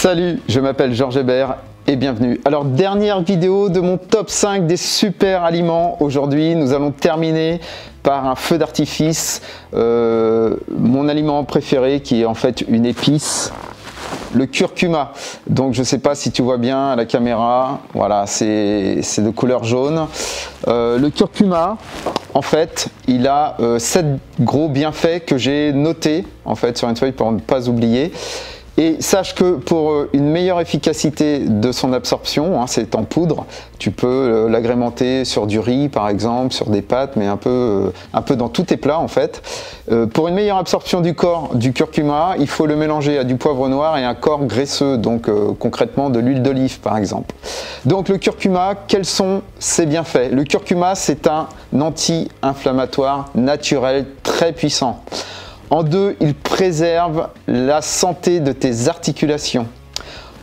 Salut, je m'appelle Georges Hébert et bienvenue. Alors, dernière vidéo de mon top 5 des super aliments. Aujourd'hui, nous allons terminer par un feu d'artifice, mon aliment préféré qui est en fait une épice, le curcuma. Donc je ne sais pas si tu vois bien à la caméra, voilà, c'est de couleur jaune. Le curcuma, en fait, il a 7 gros bienfaits que j'ai notés en fait sur une feuille pour ne pas oublier. Et sache que pour une meilleure efficacité de son absorption, c'est en poudre, tu peux l'agrémenter sur du riz par exemple, sur des pâtes, mais un peu dans tous tes plats en fait. Pour une meilleure absorption du corps du curcuma, il faut le mélanger à du poivre noir et un corps graisseux, donc concrètement de l'huile d'olive par exemple. Donc le curcuma, quels sont ses bienfaits? Le curcuma, c'est un anti-inflammatoire naturel très puissant. En 2, il préserve la santé de tes articulations.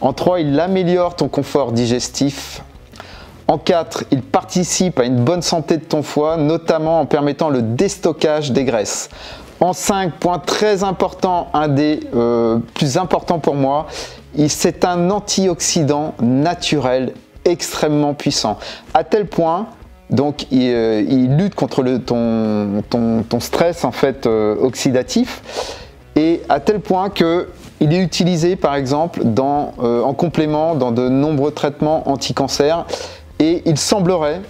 En 3, il améliore ton confort digestif. En 4, il participe à une bonne santé de ton foie, notamment en permettant le déstockage des graisses. En 5, point très important, un des plus importants pour moi, c'est un antioxydant naturel extrêmement puissant. À tel point, donc il lutte contre ton stress en fait oxydatif, et à tel point que il est utilisé par exemple en complément dans de nombreux traitements anti-cancer, et il semblerait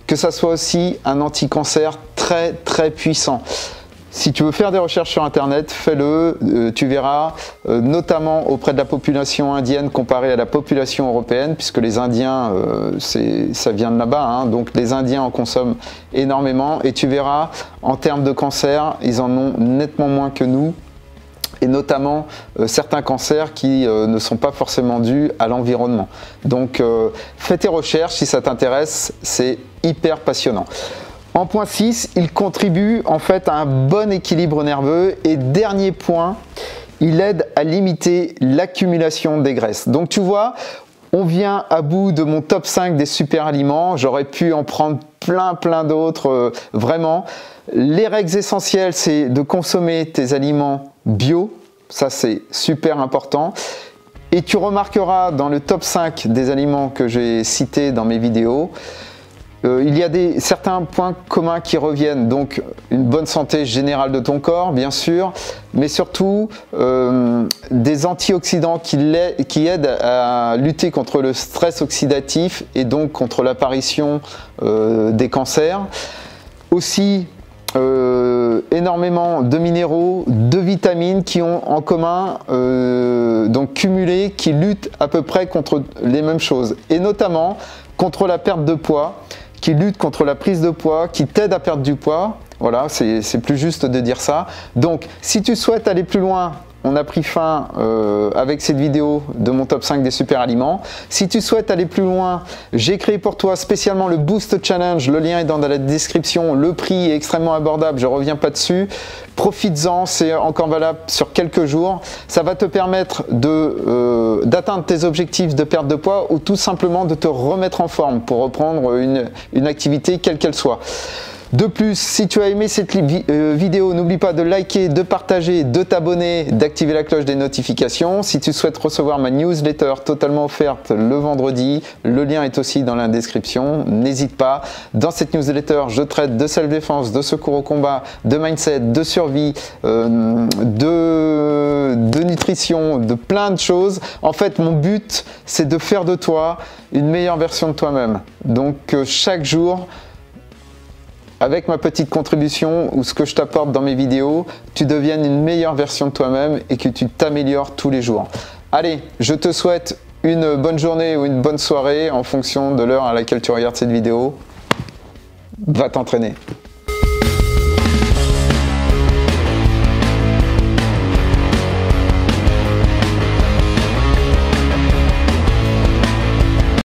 que ça soit aussi un anti-cancer très très puissant. Si tu veux faire des recherches sur internet, fais-le, tu verras, notamment auprès de la population indienne comparée à la population européenne, puisque les Indiens, ça vient de là-bas, donc les Indiens en consomment énormément, et tu verras, en termes de cancer, ils en ont nettement moins que nous, et notamment certains cancers qui ne sont pas forcément dus à l'environnement. Donc fais tes recherches si ça t'intéresse, c'est hyper passionnant. En point 6, il contribue en fait à un bon équilibre nerveux, et dernier point, il aide à limiter l'accumulation des graisses. Donc tu vois, on vient à bout de mon top 5 des super aliments. J'aurais pu en prendre plein d'autres, vraiment. Les règles essentielles, c'est de consommer tes aliments bio, ça c'est super important. Et tu remarqueras dans le top 5 des aliments que j'ai cités dans mes vidéos, il y a certains points communs qui reviennent, donc une bonne santé générale de ton corps bien sûr, mais surtout des antioxydants qui aident à lutter contre le stress oxydatif et donc contre l'apparition des cancers. Aussi énormément de minéraux, de vitamines qui ont en commun, donc cumulés, qui luttent à peu près contre les mêmes choses, et notamment contre la perte de poids, qui lutte contre la prise de poids, qui t'aide à perdre du poids. Voilà, c'est plus juste de dire ça. Donc, si tu souhaites aller plus loin, on a pris fin avec cette vidéo de mon top 5 des super aliments. Si tu souhaites aller plus loin, j'ai créé pour toi spécialement le Boost Challenge. Le lien est dans la description. Le prix est extrêmement abordable, je ne reviens pas dessus. Profites-en, c'est encore valable sur quelques jours. Ça va te permettre d'atteindre tes objectifs de perte de poids, ou tout simplement de te remettre en forme pour reprendre une activité quelle qu'elle soit. De plus, si tu as aimé cette vidéo, n'oublie pas de liker, de partager, de t'abonner, d'activer la cloche des notifications. Si tu souhaites recevoir ma newsletter totalement offerte le vendredi, le lien est aussi dans la description. N'hésite pas. Dans cette newsletter, je traite de self-défense, de secours au combat, de mindset, de survie, de nutrition, de plein de choses. En fait, mon but, c'est de faire de toi une meilleure version de toi-même. Donc, chaque jour, avec ma petite contribution ou ce que je t'apporte dans mes vidéos, tu deviennes une meilleure version de toi-même et que tu t'améliores tous les jours. Allez, je te souhaite une bonne journée ou une bonne soirée en fonction de l'heure à laquelle tu regardes cette vidéo. Va t'entraîner.